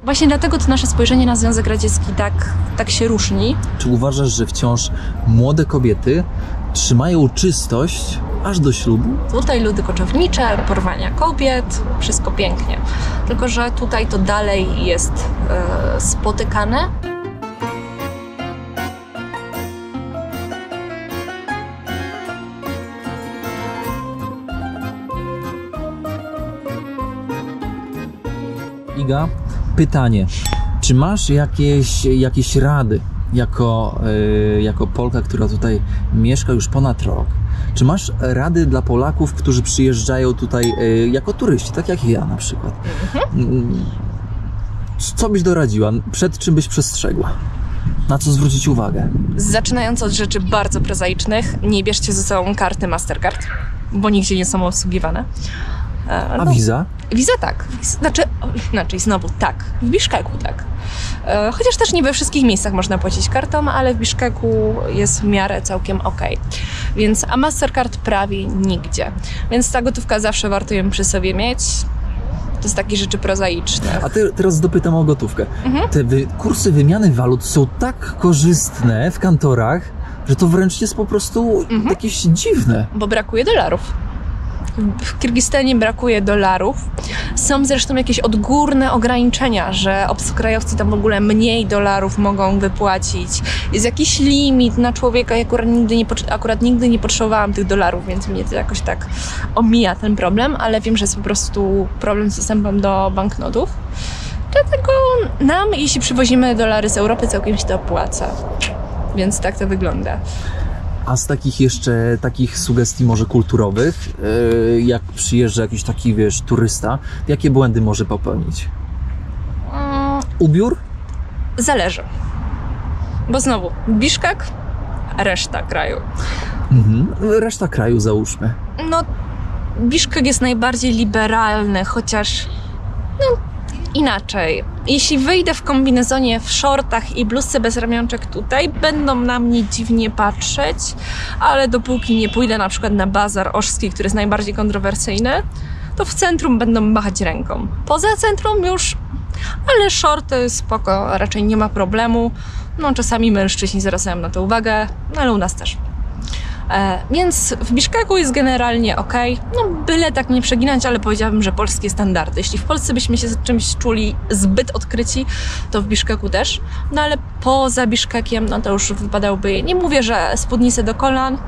Właśnie dlatego to nasze spojrzenie na Związek Radziecki tak się różni. Czy uważasz, że wciąż młode kobiety trzymają czystość aż do ślubu? Tutaj ludy koczownicze, porwania kobiet, wszystko pięknie. Tylko że tutaj to dalej jest spotykane. Iga, pytanie. Czy masz jakieś rady jako Polka, która tutaj mieszka już ponad rok? Czy masz rady dla Polaków, którzy przyjeżdżają tutaj jako turyści, tak jak ja na przykład? Co byś doradziła? Przed czym byś przestrzegła? Na co zwrócić uwagę? Zaczynając od rzeczy bardzo prozaicznych, nie bierzcie ze sobą karty Mastercard, bo nigdzie nie są obsługiwane. A wiza? Wiza tak. Znaczy znowu tak. W Biszkeku tak. Chociaż też nie we wszystkich miejscach można płacić kartą, ale w Biszkeku jest w miarę całkiem okej. Więc a Mastercard prawie nigdzie. Więc ta gotówka zawsze warto ją przy sobie mieć. To jest takie rzeczy prozaiczne. A teraz dopytam o gotówkę. Te kursy wymiany walut są tak korzystne w kantorach, że to wręcz jest po prostu jakieś dziwne. Bo brakuje dolarów. W Kirgistanie brakuje dolarów. Są zresztą jakieś odgórne ograniczenia, że obcokrajowcy tam w ogóle mniej dolarów mogą wypłacić. Jest jakiś limit na człowieka. Ja akurat nigdy nie potrzebowałam tych dolarów, więc mnie to jakoś tak omija ten problem, ale wiem, że jest po prostu problem z dostępem do banknotów. Dlatego nam, jeśli przywozimy dolary z Europy, całkiem się to opłaca. Więc tak to wygląda. A z takich sugestii może kulturowych, jak przyjeżdża jakiś taki, turysta, jakie błędy może popełnić? Ubiór? Zależy. Bo znowu, Biszkek, reszta kraju. Reszta kraju załóżmy. No, Biszkek jest najbardziej liberalny, chociaż inaczej. Jeśli wyjdę w kombinezonie, w shortach i bluzce bez ramionczek tutaj, będą na mnie dziwnie patrzeć, ale dopóki nie pójdę na przykład na bazar oszski, który jest najbardziej kontrowersyjny, to w centrum będą machać ręką. Poza centrum już, ale shorty spoko, raczej nie ma problemu. No czasami mężczyźni zwracają na to uwagę, ale u nas też. Więc w Biszkeku jest generalnie okej. No byle tak nie przeginać, ale powiedziałabym, że polskie standardy. Jeśli w Polsce byśmy się z czymś czuli zbyt odkryci, to w Biszkeku też. No ale poza Biszkekiem, no to już wypadałoby, nie mówię, że spódnice do kolan,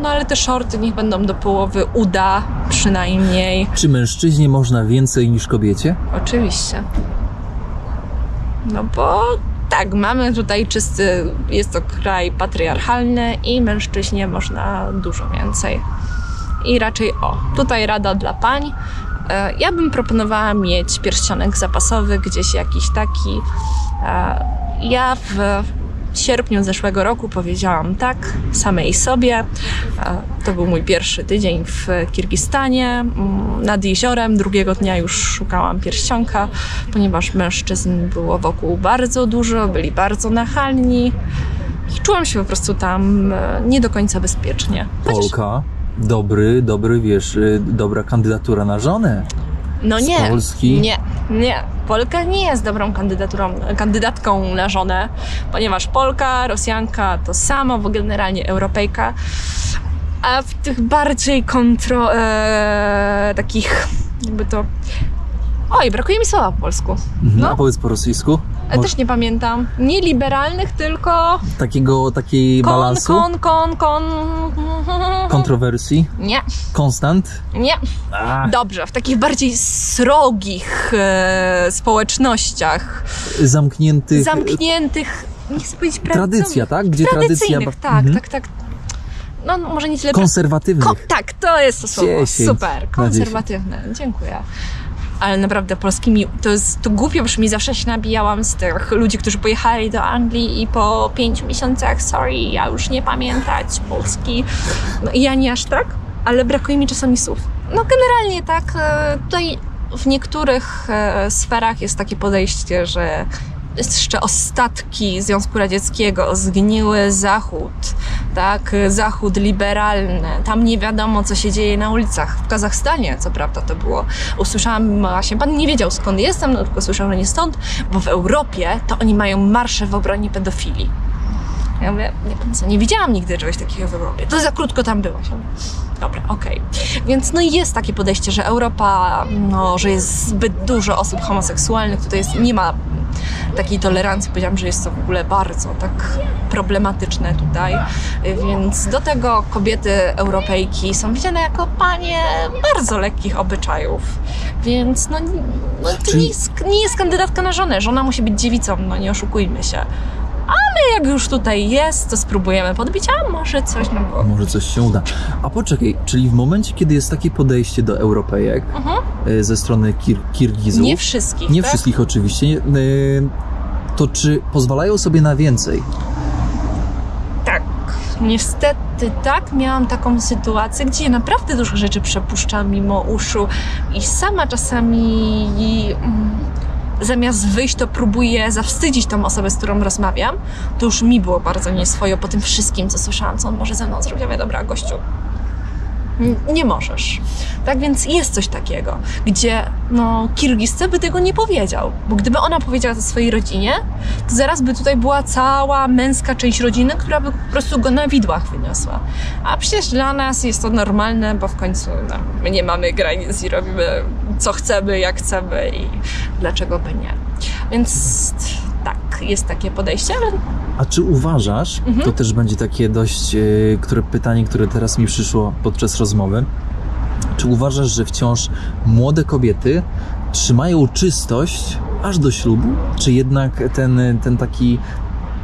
no ale te shorty niech będą do połowy uda przynajmniej. Czy mężczyźnie można więcej niż kobiecie? Oczywiście. No bo tak, mamy tutaj jest to kraj patriarchalny i mężczyźnie można dużo więcej. I raczej tutaj rada dla pań. Ja bym proponowała mieć pierścionek zapasowy, gdzieś jakiś taki. Ja w sierpniu zeszłego roku powiedziałam tak samej sobie. To był mój pierwszy tydzień w Kirgistanie nad jeziorem. Drugiego dnia już szukałam pierścionka, ponieważ mężczyzn było wokół bardzo dużo, byli bardzo nachalni i czułam się po prostu tam nie do końca bezpiecznie. Polka, dobra kandydatura na żonę. No nie, z Polski. Nie. Polka nie jest dobrą kandydatką na żonę, ponieważ Polka, Rosjanka to samo, bo generalnie Europejka. A w tych bardziej takich jakby to... brakuje mi słowa po polsku. A powiedz po rosyjsku? Też nie pamiętam. Nie liberalnych, tylko... Takiej balansu? Kontrowersji? Nie. Konstant? Nie. Dobrze, w takich bardziej srogich społecznościach. Zamkniętych, nie chcę powiedzieć tradycja, tak? Gdzie tradycyjnych, tak. No może nie tyle... Konserwatywnych. Tak, to jest to słowo. 10 Super, konserwatywne. Dziękuję. Ale naprawdę polskimi, to głupio, bo mi zawsze się nabijałam z tych ludzi, którzy pojechali do Anglii i po 5 miesiącach, ja już nie pamiętać Polski. No i ja nie aż tak, ale brakuje mi czasami słów. No generalnie tak, tutaj w niektórych sferach jest takie podejście, że jeszcze ostatki Związku Radzieckiego, zgniły Zachód, tak, Zachód liberalny, tam nie wiadomo, co się dzieje na ulicach. W Kazachstanie, co prawda, to było. Usłyszałam właśnie, pan nie wiedział, skąd jestem, no, tylko słyszał, że nie stąd, bo w Europie to oni mają marsze w obronie pedofilii. Ja mówię, nie wiem co, nie widziałam nigdy czegoś takiego w Europie. To za krótko tam było. Dobra, okej. Więc no jest takie podejście, że Europa, no, że jest zbyt dużo osób homoseksualnych, tutaj nie ma takiej tolerancji. Powiedziałam, że jest to w ogóle bardzo tak problematyczne tutaj. Więc do tego kobiety Europejki są widziane jako panie bardzo lekkich obyczajów. Więc no to nie jest kandydatka na żonę. Żona musi być dziewicą, no nie oszukujmy się. Ale jak już tutaj jest, to spróbujemy podbić, a może coś nam było. Może coś się uda. A poczekaj, czyli w momencie, kiedy jest takie podejście do Europejek ze strony Kirgizów... Nie wszystkich, nie tak? wszystkich oczywiście, to czy pozwalają sobie na więcej? Tak. Niestety tak, miałam taką sytuację, gdzie naprawdę dużo rzeczy przepuszczam mimo uszu i sama czasami... Zamiast wyjść, to próbuję zawstydzić tą osobę, z którą rozmawiam. To już mi było bardzo nieswojo po tym wszystkim, co słyszałam, co on może ze mną zrobić. Ja mówię, dobra, gościu, nie możesz. Tak więc jest coś takiego, gdzie no, Kirgizce by tego nie powiedział. Bo gdyby ona powiedziała to swojej rodzinie, to zaraz by tutaj była cała męska część rodziny, która by po prostu go na widłach wyniosła. A przecież dla nas jest to normalne, bo w końcu no, my nie mamy granic i robimy co chcemy, jak chcemy i dlaczego by nie. Więc tak, jest takie podejście, ale... A czy uważasz, to też będzie takie dość pytanie, które teraz mi przyszło podczas rozmowy, czy uważasz, że wciąż młode kobiety trzymają czystość aż do ślubu? Czy jednak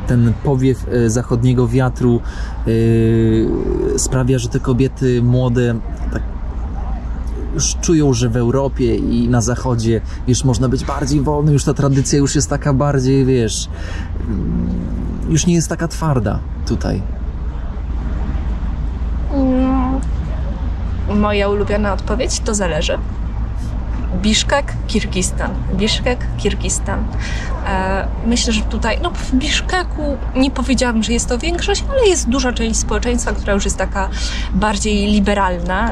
ten powiew zachodniego wiatru sprawia, że te kobiety młode tak już czują, że w Europie i na Zachodzie już można być bardziej wolny, już ta tradycja już jest taka bardziej, wiesz, już nie jest taka twarda tutaj? Moja ulubiona odpowiedź to zależy. Biszkek, Kirgistan. Biszkek, Kirgistan. Myślę, że tutaj, no w Biszkeku nie powiedziałabym, że jest to większość, ale jest duża część społeczeństwa, która już jest taka bardziej liberalna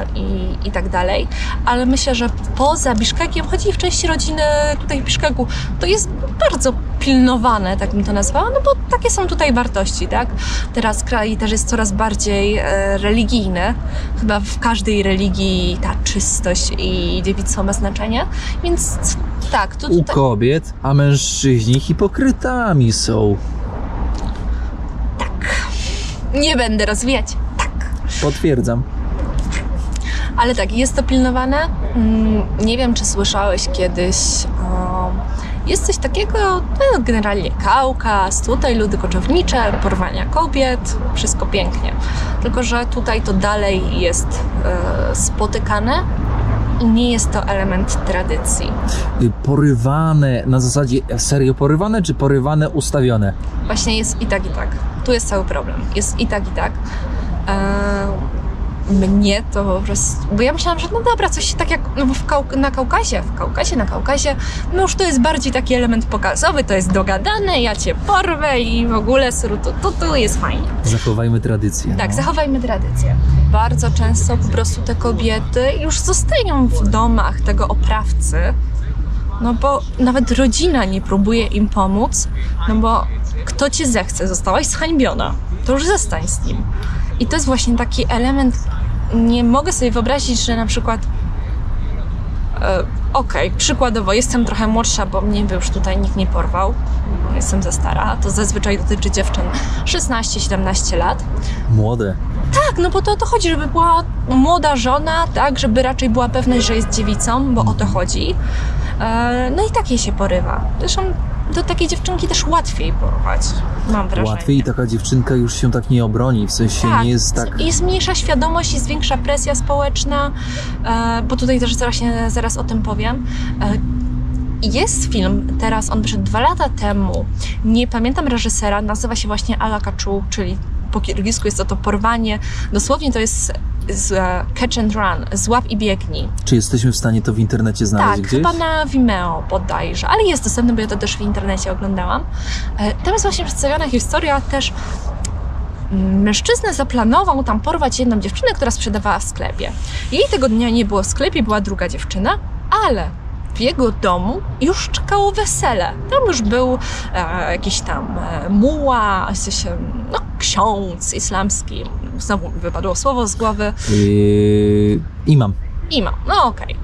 i tak dalej. Ale myślę, że poza Biszkekiem, choć i w części rodziny tutaj w Biszkeku, to jest bardzo pilnowane, tak bym to nazwała, no bo takie są tutaj wartości, tak? Teraz kraj też jest coraz bardziej religijny. Chyba w każdej religii ta czystość i dziewictwo ma znaczenie, więc tak. To tutaj... U kobiet, a mężczyźni hipokrytami są. Tak. Nie będę rozwijać. Tak. Potwierdzam. Ale tak, jest to pilnowane. Nie wiem, czy słyszałeś kiedyś... Jest coś takiego, no, generalnie Kaukaz, tutaj ludy koczownicze, porwania kobiet, wszystko pięknie. Tylko że tutaj to dalej jest spotykane i nie jest to element tradycji. Porywane, na zasadzie serio porywane, czy porywane ustawione? Właśnie jest i tak, i tak. Tu jest cały problem. Jest i tak, i tak. Mnie to po prostu... Bo ja myślałam, że no dobra, coś tak jak no bo na Kaukazie, no już to jest bardziej taki element pokazowy, to jest dogadane, ja cię porwę i w ogóle to jest fajnie. Zachowajmy tradycję. Tak, zachowajmy tradycję. Bardzo często po prostu te kobiety już zostają w domach tego oprawcy, no bo nawet rodzina nie próbuje im pomóc, no bo kto cię zechce, zostałaś zhańbiona, to już zostań z nim. I to jest właśnie taki element, nie mogę sobie wyobrazić, że na przykład przykładowo jestem trochę młodsza, bo mnie by już tutaj nikt nie porwał, bo jestem za stara, to zazwyczaj dotyczy dziewczyn 16-17 lat. Młode. Tak, no bo to o to chodzi, żeby była młoda żona, tak, żeby raczej była pewność, że jest dziewicą, bo o to chodzi. No i takie się porywa. Zresztą do takiej dziewczynki też łatwiej porwać, mam wrażenie. Łatwiej i taka dziewczynka już się tak nie obroni, w sensie tak, nie jest tak... Jest mniejsza świadomość, jest większa presja społeczna, bo tutaj też zaraz o tym powiem. Jest film, teraz on wyszedł 2 lata temu, nie pamiętam reżysera, nazywa się właśnie Ala Kaczu, czyli po kirgizku jest to porwanie, dosłownie to jest Catch and Run, Złap i biegnij. Czy jesteśmy w stanie to w internecie znaleźć Tak, gdzieś? chyba na Vimeo bodajże, ale jest dostępne, bo ja to też w internecie oglądałam. Tam jest właśnie przedstawiona historia też. Mężczyzna zaplanował tam porwać jedną dziewczynę, która sprzedawała w sklepie. Jej tego dnia nie było w sklepie, była druga dziewczyna, ale w jego domu już czekało wesele. Tam już był jakiś tam muła, ksiądz islamski. Znowu mi wypadło słowo z głowy. Imam. No okej.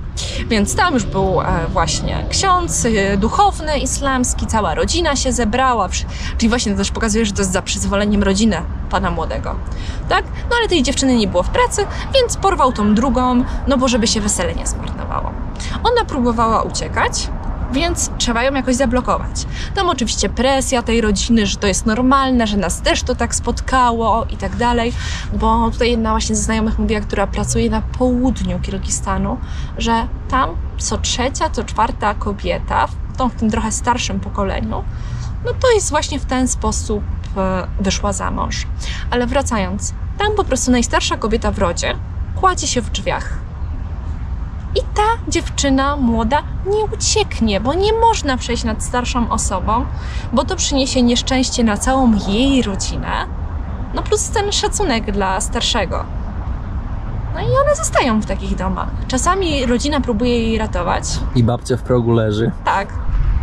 Więc tam już był właśnie ksiądz duchowny islamski, cała rodzina się zebrała, czyli właśnie to też pokazuje, że to jest za przyzwoleniem rodziny pana młodego, tak? No ale tej dziewczyny nie było w pracy, więc porwał tą drugą, no bo żeby się wesele nie zmarnowało. Ona próbowała uciekać, więc trzeba ją jakoś zablokować. Tam oczywiście presja tej rodziny, że to jest normalne, że nas też to tak spotkało i tak dalej, bo tutaj jedna właśnie ze znajomych mówiła, która pracuje na południu Kirgistanu, że tam co trzecia, co czwarta kobieta, w tym trochę starszym pokoleniu, no to jest właśnie w ten sposób wyszła za mąż. Ale wracając, tam po prostu najstarsza kobieta w rodzie kładzie się w drzwiach. I ta dziewczyna młoda nie ucieknie, bo nie można przejść nad starszą osobą, bo to przyniesie nieszczęście na całą jej rodzinę, no plus ten szacunek dla starszego. No i one zostają w takich domach. Czasami rodzina próbuje jej ratować. I babcia w progu leży. Tak.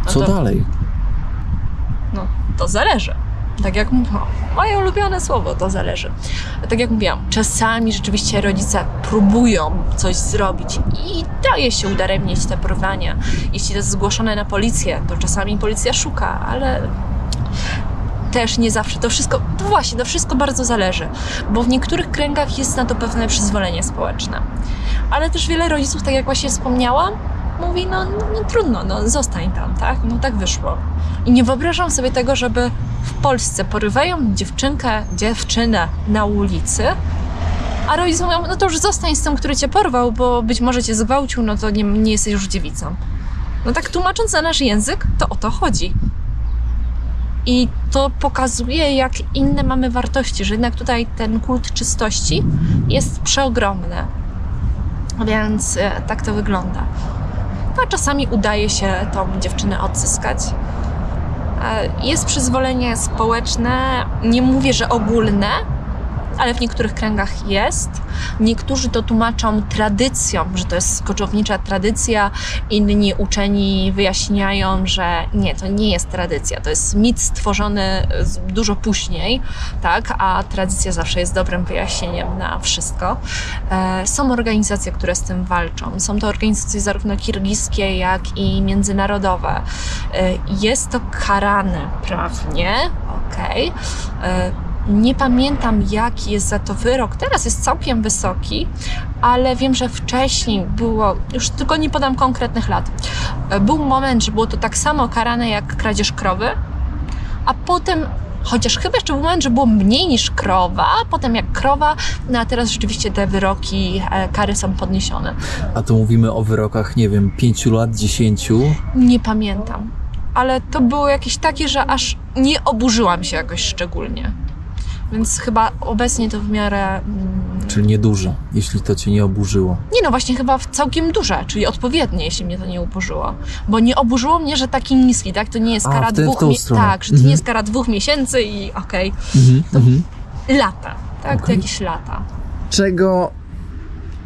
No Co dalej? No, to zależy. Tak jak moje ulubione słowo, to zależy. Tak jak mówiłam, czasami rzeczywiście rodzice próbują coś zrobić i daje się udaremnić te porwania. Jeśli to jest zgłoszone na policję, to czasami policja szuka, ale też nie zawsze. To wszystko bardzo zależy, bo w niektórych kręgach jest na to pewne przyzwolenie społeczne. Ale też wiele rodziców, tak jak właśnie wspomniałam, mówi, no trudno, zostań tam, tak? No tak wyszło. I nie wyobrażam sobie tego, żeby w Polsce porywają dziewczynę na ulicy, a rodzice mówią, no to już zostań z tym, który cię porwał, bo być może cię zgwałcił, no to nie jesteś już dziewicą. No tak tłumacząc na nasz język, to o to chodzi. I to pokazuje, jak inne mamy wartości, że jednak tutaj ten kult czystości jest przeogromny. Więc tak to wygląda. A czasami udaje się tą dziewczynę odzyskać. Jest przyzwolenie społeczne, nie mówię, że ogólne, ale w niektórych kręgach jest. Niektórzy to tłumaczą tradycją, że to jest koczownicza tradycja. Inni uczeni wyjaśniają, że nie, to nie jest tradycja. To jest mit stworzony dużo później, tak? A tradycja zawsze jest dobrym wyjaśnieniem na wszystko. Są organizacje, które z tym walczą. Są to organizacje zarówno kirgijskie, jak i międzynarodowe. Jest to karane prawnie, okej. Nie pamiętam, jaki jest za to wyrok. Teraz jest całkiem wysoki, ale wiem, że wcześniej było, już tylko nie podam konkretnych lat, był moment, że było to tak samo karane jak kradzież krowy, a potem, chociaż chyba jeszcze był moment, że było mniej niż krowa, a potem jak krowa, no a teraz rzeczywiście te wyroki, kary są podniesione. A to mówimy o wyrokach, nie wiem, 5 lat, 10? Nie pamiętam, ale to było jakieś takie, że aż nie oburzyłam się jakoś szczególnie. Więc chyba obecnie to w miarę... Czyli nieduże, jeśli to cię nie oburzyło. Nie no, właśnie chyba całkiem duże, czyli odpowiednie, jeśli mnie to nie oburzyło. Bo nie oburzyło mnie, że taki niski, tak? To nie jest kara tak, że to nie jest kara 2 miesięcy i okej. Lata, tak? To jakieś lata.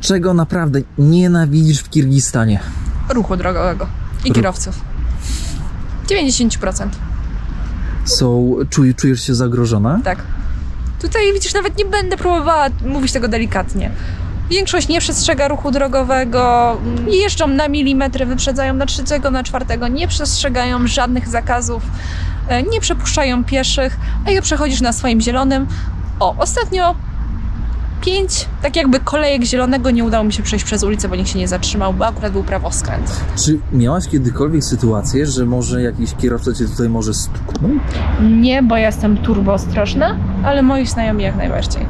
Czego naprawdę nienawidzisz w Kirgistanie? Ruchu drogowego i kierowców. 90%. Czujesz się zagrożona? Tak. Tutaj, widzisz, nawet nie będę próbowała mówić tego delikatnie. Większość nie przestrzega ruchu drogowego, jeżdżą na milimetry, wyprzedzają na 3., na 4., nie przestrzegają żadnych zakazów, nie przepuszczają pieszych, a jak przechodzisz na swoim zielonym. Ostatnio 5, tak jakby kolejek zielonego nie udało mi się przejść przez ulicę, bo nikt się nie zatrzymał, bo akurat był prawoskręt. Czy miałaś kiedykolwiek sytuację, że może jakiś kierowca cię tutaj może stuknął? Nie, bo ja jestem turbo ostrożna, ale moi znajomi jak najbardziej.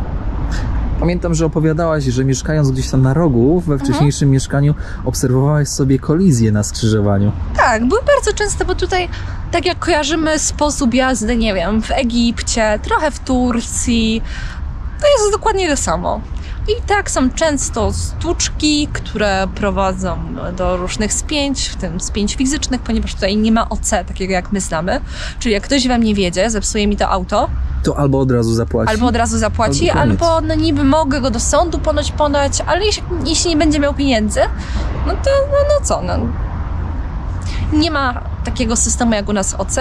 Pamiętam, że opowiadałaś, że mieszkając gdzieś tam na rogu, we wcześniejszym mieszkaniu, obserwowałaś sobie kolizje na skrzyżowaniu. Tak, były bardzo częste, bo tutaj, tak jak kojarzymy sposób jazdy, nie wiem, w Egipcie, trochę w Turcji, to jest dokładnie to samo. I tak są często stłuczki, które prowadzą do różnych spięć, w tym spięć fizycznych, ponieważ tutaj nie ma OC, takiego jak my znamy. Czyli jak ktoś we mnie wiedzie, zepsuje mi to auto, To albo od razu zapłaci, albo no niby mogę go do sądu ponoć podać, ale jeśli nie będzie miał pieniędzy, no to no co, no. Nie ma takiego systemu jak u nas OC,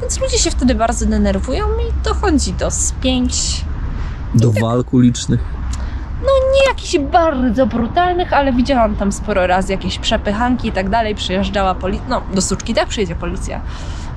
więc ludzie się wtedy bardzo denerwują i dochodzi do spięć. Do walk ulicznych. No nie jakichś bardzo brutalnych, ale widziałam tam sporo razy jakieś przepychanki i tak dalej, przyjeżdżała policja, no do Suczki też przyjedzie policja,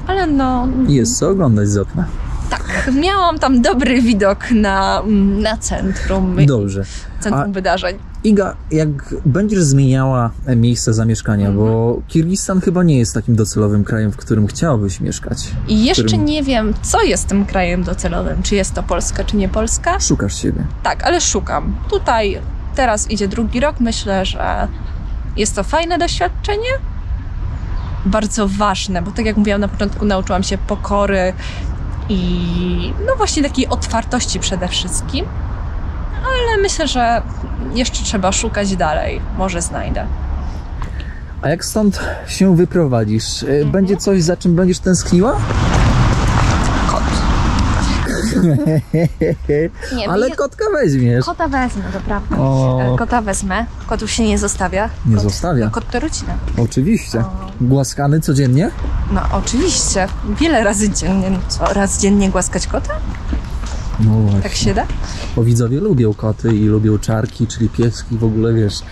ale no... Jest co oglądać z okna. Tak, miałam tam dobry widok na centrum. Dobrze. Centrum wydarzeń. Iga, jak będziesz zmieniała miejsce zamieszkania, bo Kirgistan chyba nie jest takim docelowym krajem, w którym chciałabyś mieszkać. I jeszcze nie wiem, co jest tym krajem docelowym. Czy jest to Polska, czy nie Polska? Szukasz siebie. Tak, ale szukam. Tutaj teraz idzie drugi rok. Myślę, że jest to fajne doświadczenie. Bardzo ważne, bo tak jak mówiłam na początku, nauczyłam się pokory i no właśnie takiej otwartości przede wszystkim. Ale myślę, że jeszcze trzeba szukać dalej. Może znajdę. A jak stąd się wyprowadzisz? Będzie coś, za czym będziesz tęskniła? Kot. Nie, ale kotka weźmiesz. Kota wezmę, to prawda. O. Kota wezmę. Kotów się nie zostawia. Nie zostawia. Kot to rodzina. Oczywiście. Głaskany codziennie? No oczywiście. Wiele razy dziennie. No co, raz dziennie głaskać kota? No właśnie. Tak się da? Bo widzowie lubią koty i lubią czarki, czyli pieski, w ogóle wiesz.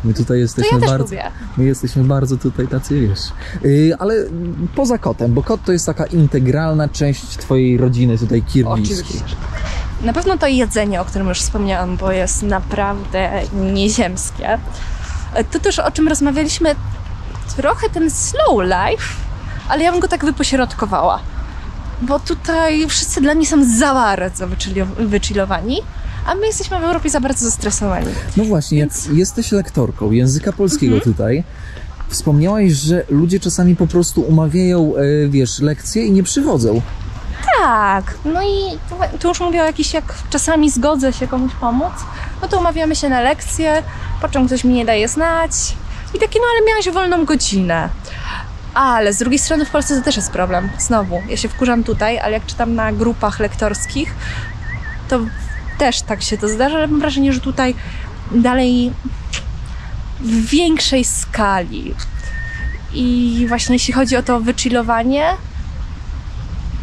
My tutaj jesteśmy to ja też bardzo. lubię. My jesteśmy bardzo tutaj tacy, wiesz. Ale poza kotem, bo kot to jest taka integralna część twojej rodziny tutaj kirgiskiej. Oczywiście. Na pewno to jedzenie, o którym już wspomniałam, bo jest naprawdę nieziemskie. To też, o czym rozmawialiśmy, trochę ten slow life, ale ja bym go tak wypośrodkowała. Bo tutaj wszyscy dla mnie są za bardzo wychillowani, a my jesteśmy w Europie za bardzo zestresowani. No właśnie, Więc... jak jesteś lektorką języka polskiego tutaj, wspomniałaś, że ludzie czasami po prostu umawiają, wiesz, lekcje i nie przychodzą. Tak, no i tu już mówię o jakiś, jak czasami zgodzę się komuś pomóc, no to umawiamy się na lekcję, po czym ktoś mi nie daje znać i takie, no ale miałaś wolną godzinę. Ale z drugiej strony w Polsce to też jest problem. Znowu, ja się wkurzam tutaj, ale jak czytam na grupach lektorskich, to też tak się to zdarza, ale mam wrażenie, że tutaj dalej w większej skali. I właśnie jeśli chodzi o to wychillowanie,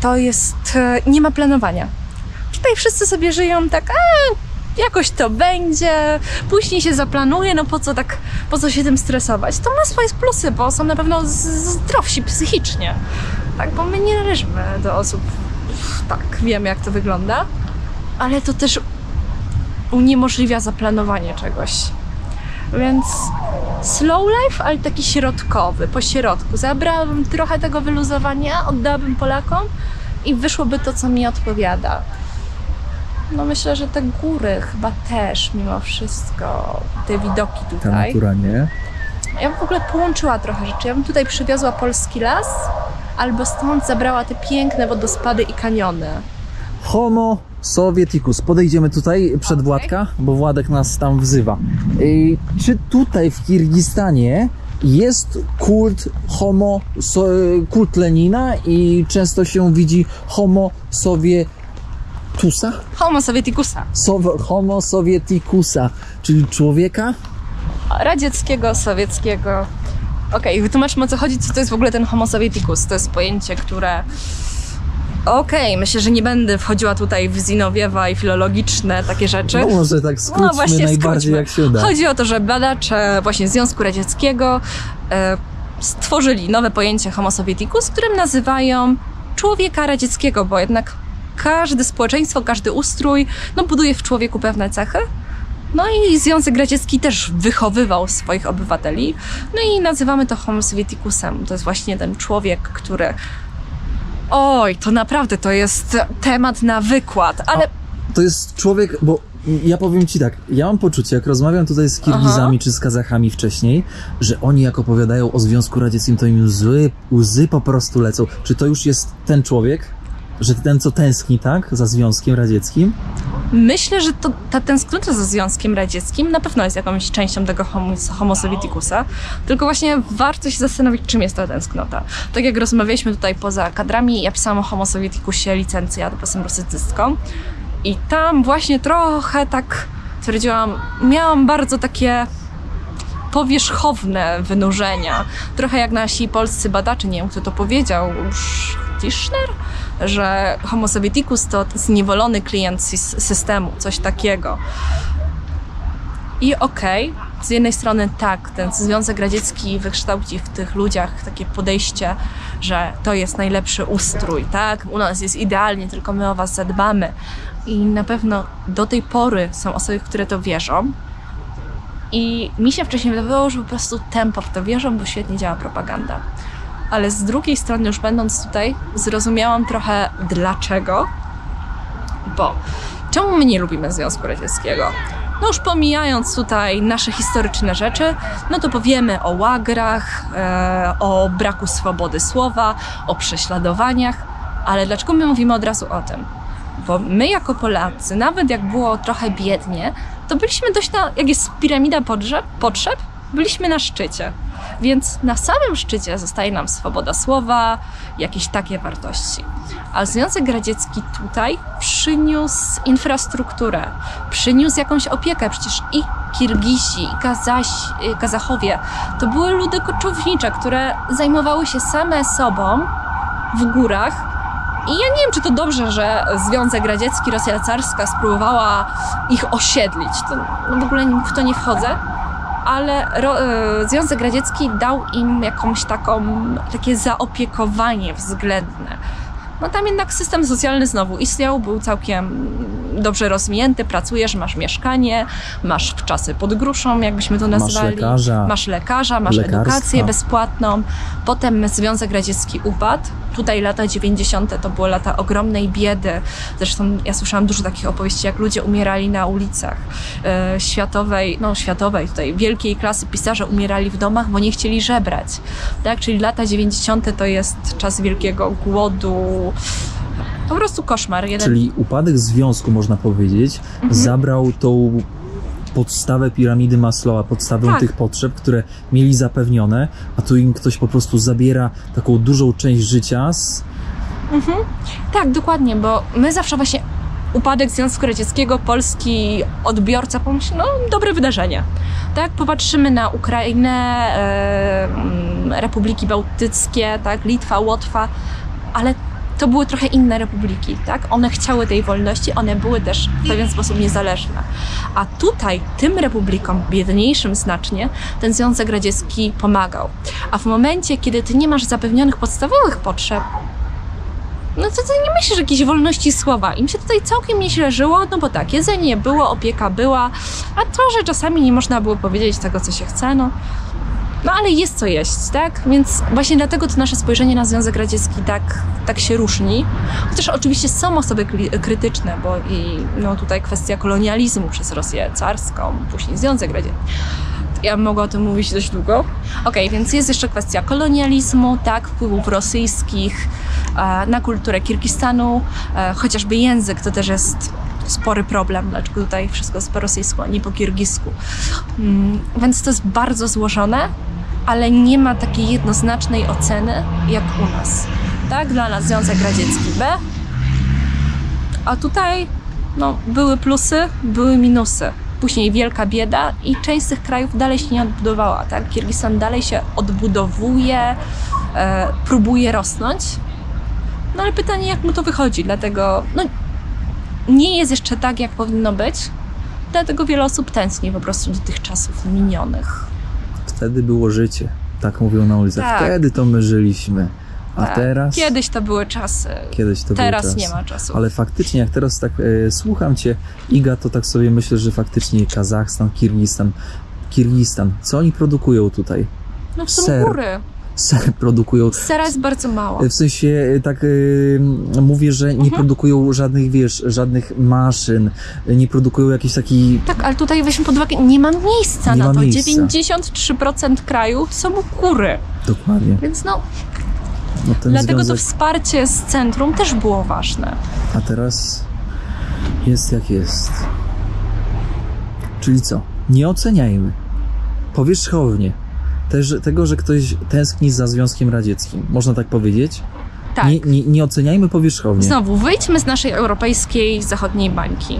to jest... nie ma planowania. Tutaj wszyscy sobie żyją tak, jakoś to będzie, później się zaplanuje, no po co się tym stresować? To ma swoje plusy, bo są na pewno zdrowsi psychicznie, tak, bo my nie należymy do osób, tak, wiemy jak to wygląda, ale to też uniemożliwia zaplanowanie czegoś. Więc slow life, ale taki środkowy, po środku. Zabrałabym trochę tego wyluzowania, oddałabym Polakom i wyszłoby to, co mi odpowiada. No myślę, że te góry chyba też mimo wszystko, te widoki tutaj. Ta natura, nie? Ja bym w ogóle połączyła trochę rzeczy. Ja bym tutaj przywiozła polski las, albo stąd zabrała te piękne wodospady i kaniony. Homo Sovieticus. Podejdziemy tutaj przed Władka, bo Władek nas tam wzywa. Czy tutaj w Kirgistanie jest kult kult Lenina i często się widzi Homo Sovieticusa? Homo Sovieticusa. Homo Sovieticusa, czyli człowieka? Radzieckiego, sowieckiego. Okej, wytłumaczmy, o co chodzi, co to jest w ogóle ten Homo Sovieticus. To jest pojęcie, które... myślę, że nie będę wchodziła tutaj w Zinowiewa i filologiczne takie rzeczy. No może tak skróćmy najbardziej jak się da. Chodzi o to, że badacze właśnie Związku Radzieckiego stworzyli nowe pojęcie Homo Sovieticus, którym nazywają człowieka radzieckiego, bo jednak każde społeczeństwo, każdy ustrój buduje w człowieku pewne cechy. No i Związek Radziecki też wychowywał swoich obywateli. No i nazywamy to Homo Sovieticusem. To jest właśnie ten człowiek, który... to naprawdę to jest temat na wykład, ale... To jest człowiek, bo ja powiem ci tak, ja mam poczucie, jak rozmawiam tutaj z Kirgizami czy z Kazachami wcześniej, że oni jak opowiadają o Związku Radzieckim, to im łzy po prostu lecą. Czy to już jest ten człowiek? Że ten, co tęskni, tak? Za Związkiem Radzieckim? Myślę, że ta tęsknota za Związkiem Radzieckim na pewno jest jakąś częścią tego Homo Sovieticusa, tylko właśnie warto się zastanowić, czym jest ta tęsknota. Tak jak rozmawialiśmy tutaj poza kadrami, ja pisałam o Homo Sovieticusie licencjat, bo jestem rusycystką i tam właśnie trochę tak twierdziłam, miałam bardzo takie powierzchowne wynurzenia. Trochę jak nasi polscy badacze, nie wiem kto to powiedział, Tischner? Że Homo Sovieticus to zniewolony klient systemu, coś takiego. I okej, z jednej strony tak, ten Związek Radziecki wykształci w tych ludziach takie podejście, że to jest najlepszy ustrój, tak? U nas jest idealnie, tylko my o was zadbamy. I na pewno do tej pory są osoby, które to wierzą. I mi się wcześniej wydawało, że po prostu tempo w to wierzą, bo świetnie działa propaganda. Ale z drugiej strony, już będąc tutaj, zrozumiałam trochę dlaczego. Bo czemu my nie lubimy Związku Radzieckiego? No już pomijając tutaj nasze historyczne rzeczy, no to powiemy o łagrach, o braku swobody słowa, o prześladowaniach. Ale dlaczego my mówimy od razu o tym? Bo my jako Polacy, nawet jak było trochę biednie, to byliśmy dość jak jest piramida potrzeb, byliśmy na szczycie. Więc na samym szczycie zostaje nam swoboda słowa, jakieś takie wartości. A Związek Radziecki tutaj przyniósł infrastrukturę, przyniósł jakąś opiekę. Przecież i Kirgizi, i Kazachowie to były ludy koczownicze, które zajmowały się same sobą w górach. I ja nie wiem, czy to dobrze, że Związek Radziecki, Rosja carska spróbowała ich osiedlić. To w ogóle w to nie wchodzę. Ale Związek Radziecki dał im jakąś takie zaopiekowanie względne. No tam jednak system socjalny znowu istniał, był całkiem dobrze rozwinięty, pracujesz, masz mieszkanie, masz wczasy pod gruszą, jakbyśmy to nazywali. Masz lekarza, masz edukację bezpłatną. Potem Związek Radziecki upadł. Tutaj lata 90. to były lata ogromnej biedy. Zresztą ja słyszałam dużo takich opowieści, jak ludzie umierali na ulicach światowej, tutaj wielkiej klasy pisarze umierali w domach, bo nie chcieli żebrać. Tak? Czyli lata 90. to jest czas wielkiego głodu. Po prostu koszmar. Czyli upadek związku, można powiedzieć, zabrał tą podstawę piramidy Maslowa, podstawę tych potrzeb, które mieli zapewnione, a tu im ktoś po prostu zabiera taką dużą część życia. Tak, dokładnie, bo my zawsze właśnie upadek Związku Radzieckiego, polski odbiorca pomyśli, no dobre wydarzenie. Tak, popatrzymy na Ukrainę, Republiki Bałtyckie, tak, Litwa, Łotwa, ale to były trochę inne republiki, tak? One chciały tej wolności, one były też w pewien sposób niezależne. A tutaj tym republikom, biedniejszym znacznie, ten Związek Radziecki pomagał. A w momencie, kiedy ty nie masz zapewnionych podstawowych potrzeb, no to ty nie myślisz jakiejś wolności słowa. Im się tutaj całkiem nieźle żyło, no bo tak, jedzenie było, opieka była, a to, że czasami nie można było powiedzieć tego, co się chce, no ale jest co jeść, tak? Więc właśnie dlatego to nasze spojrzenie na Związek Radziecki tak się różni. Chociaż oczywiście są osoby krytyczne, bo tutaj kwestia kolonializmu przez Rosję carską, później Związek Radziecki. Ja mogę o tym mówić dość długo. Okej, więc jest jeszcze kwestia kolonializmu, tak, wpływów rosyjskich na kulturę Kirgistanu, chociażby język to też jest spory problem, dlaczego tutaj wszystko jest po rosyjsku, a nie po kirgisku. Więc to jest bardzo złożone, ale nie ma takiej jednoznacznej oceny jak u nas. Tak, dla nas Związek Radziecki B, a tutaj były plusy, były minusy. Później wielka bieda i część z tych krajów dalej się nie odbudowała. Tak? Kirgistan dalej się odbudowuje, próbuje rosnąć. No ale pytanie, jak mu to wychodzi, dlatego nie jest jeszcze tak, jak powinno być. Dlatego wiele osób tęskni po prostu do tych czasów minionych. Wtedy było życie, tak mówią na ulicach. Tak. Wtedy to my żyliśmy. A teraz? Kiedyś to były czasy. Teraz nie ma czasu. Ale faktycznie, jak teraz tak słucham Cię, Iga, to tak sobie myślę, że faktycznie Kazachstan, Kirgistan. Co oni produkują tutaj? No w sumie góry. Ser produkują. Sera jest bardzo mało. W sensie tak mówię, że nie produkują żadnych maszyn, nie produkują jakichś takich... Tak, ale tutaj weźmy pod uwagę, nie ma miejsca na to. 93% kraju są góry. Dokładnie. Więc dlatego to wsparcie z centrum też było ważne. A teraz Jest jak jest. Czyli co? Nie oceniajmy powierzchownie tego, że ktoś tęskni za Związkiem Radzieckim. Można tak powiedzieć? Tak. Nie oceniajmy powierzchownie. Znowu, wyjdźmy z naszej europejskiej, zachodniej bańki.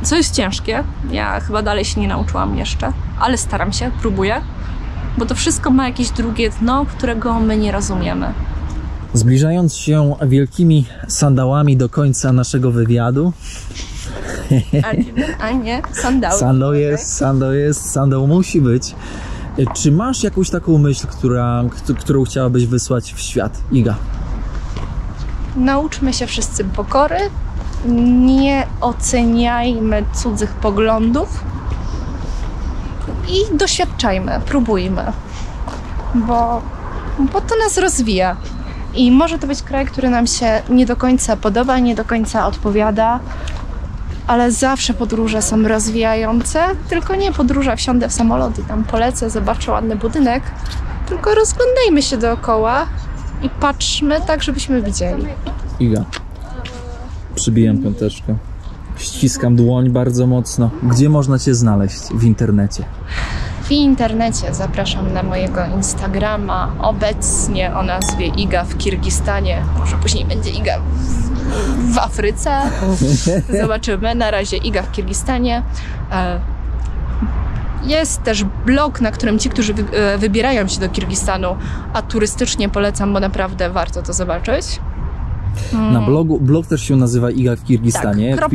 Co jest ciężkie, ja chyba dalej się nie nauczyłam jeszcze, ale staram się, próbuję, bo to wszystko ma jakieś drugie dno, którego my nie rozumiemy. Zbliżając się wielkimi sandałami do końca naszego wywiadu. A nie, sandały. Sandał musi być. Czy masz jakąś taką myśl, którą chciałabyś wysłać w świat, Iga? Nauczmy się wszyscy pokory, nie oceniajmy cudzych poglądów i doświadczajmy, próbujmy, bo to nas rozwija. I może to być kraj, który nam się nie do końca podoba, nie do końca odpowiada, ale zawsze podróże są rozwijające, tylko nie podróża, wsiądę w samolot i tam polecę, zobaczę ładny budynek, tylko rozglądajmy się dookoła i patrzmy tak, żebyśmy widzieli. Iga, przybijam piąteczkę, ściskam dłoń bardzo mocno. Gdzie można Cię znaleźć w internecie? W internecie zapraszam na mojego Instagrama, obecnie o nazwie Iga w Kirgistanie, może później będzie Iga w Afryce, zobaczymy, na razie Iga w Kirgistanie. Jest też blog, na którym ci, którzy wybierają się do Kirgistanu, a turystycznie polecam, bo naprawdę warto to zobaczyć. Na blog też się nazywa Iga w Kirgistanie. Tak,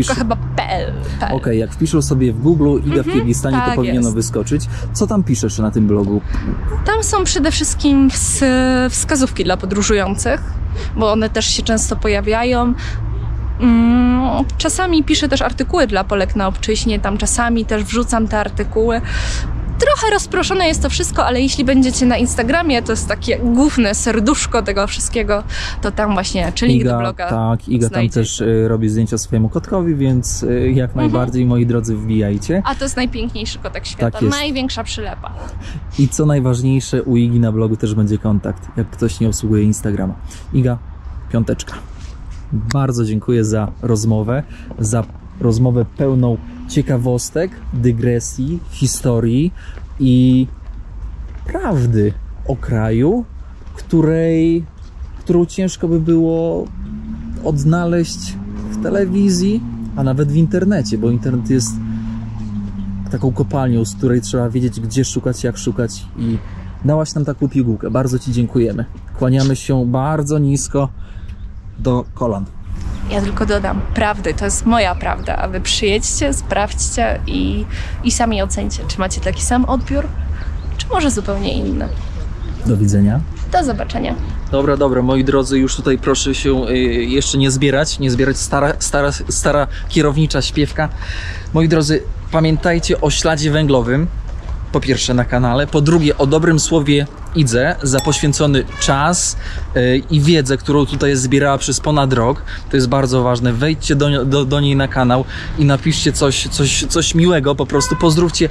.pl. Okej, jak wpiszą sobie w Google Iga w Kirgistanie, tak to powinno jest. wyskoczyć. Co tam piszesz na tym blogu? Tam są przede wszystkim wskazówki dla podróżujących, bo one też się często pojawiają. Czasami piszę też artykuły dla Polek na obczyźnie, tam czasami też wrzucam te artykuły. Trochę rozproszone jest to wszystko, ale jeśli będziecie na Instagramie, to jest takie główne serduszko tego wszystkiego, to tam właśnie, czy link do bloga. Tak, Iga tam też robi zdjęcia swojemu kotkowi, więc jak najbardziej, moi drodzy, wbijajcie. A to jest najpiękniejszy kotek świata, Tak jest. Największa przylepa. I co najważniejsze, u Igi na blogu też będzie kontakt, jak ktoś nie obsługuje Instagrama. Iga, piąteczka. Bardzo dziękuję za rozmowę pełną ciekawostek, dygresji, historii i prawdy o kraju, którą ciężko by było odnaleźć w telewizji, a nawet w internecie, bo internet jest taką kopalnią, z której trzeba wiedzieć, gdzie szukać, jak szukać, i dałaś nam taką pigułkę. Bardzo Ci dziękujemy. Kłaniamy się bardzo nisko do kolan. Ja tylko dodam, prawdy, to jest moja prawda, a wy przyjedźcie, sprawdźcie i sami ocencie, czy macie taki sam odbiór, czy może zupełnie inny. Do widzenia. Do zobaczenia. Dobra, moi drodzy, już tutaj proszę się jeszcze nie zbierać stara kierownicza śpiewka. Moi drodzy, pamiętajcie o śladzie węglowym, po pierwsze na kanale, po drugie o dobrym słowie Idze za poświęcony czas i wiedzę, którą tutaj zbierała przez ponad rok. To jest bardzo ważne. Wejdźcie do niej na kanał i napiszcie coś miłego, po prostu pozdrówcie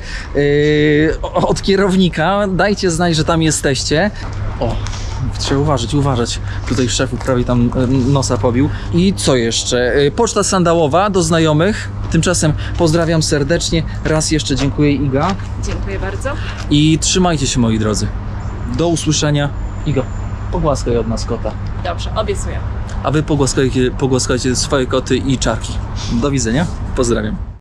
od kierownika, dajcie znać, że tam jesteście. O, trzeba uważać. Tutaj szefu prawie tam nosa pobił. I co jeszcze? Poczta sandałowa do znajomych. Tymczasem pozdrawiam serdecznie. Raz jeszcze dziękuję, Iga. Dziękuję bardzo. I trzymajcie się, moi drodzy. Do usłyszenia. Iga, pogłaskaj od nas kota. Dobrze, obiecuję. A wy pogłaskajcie swoje koty i czarki. Do widzenia. Pozdrawiam.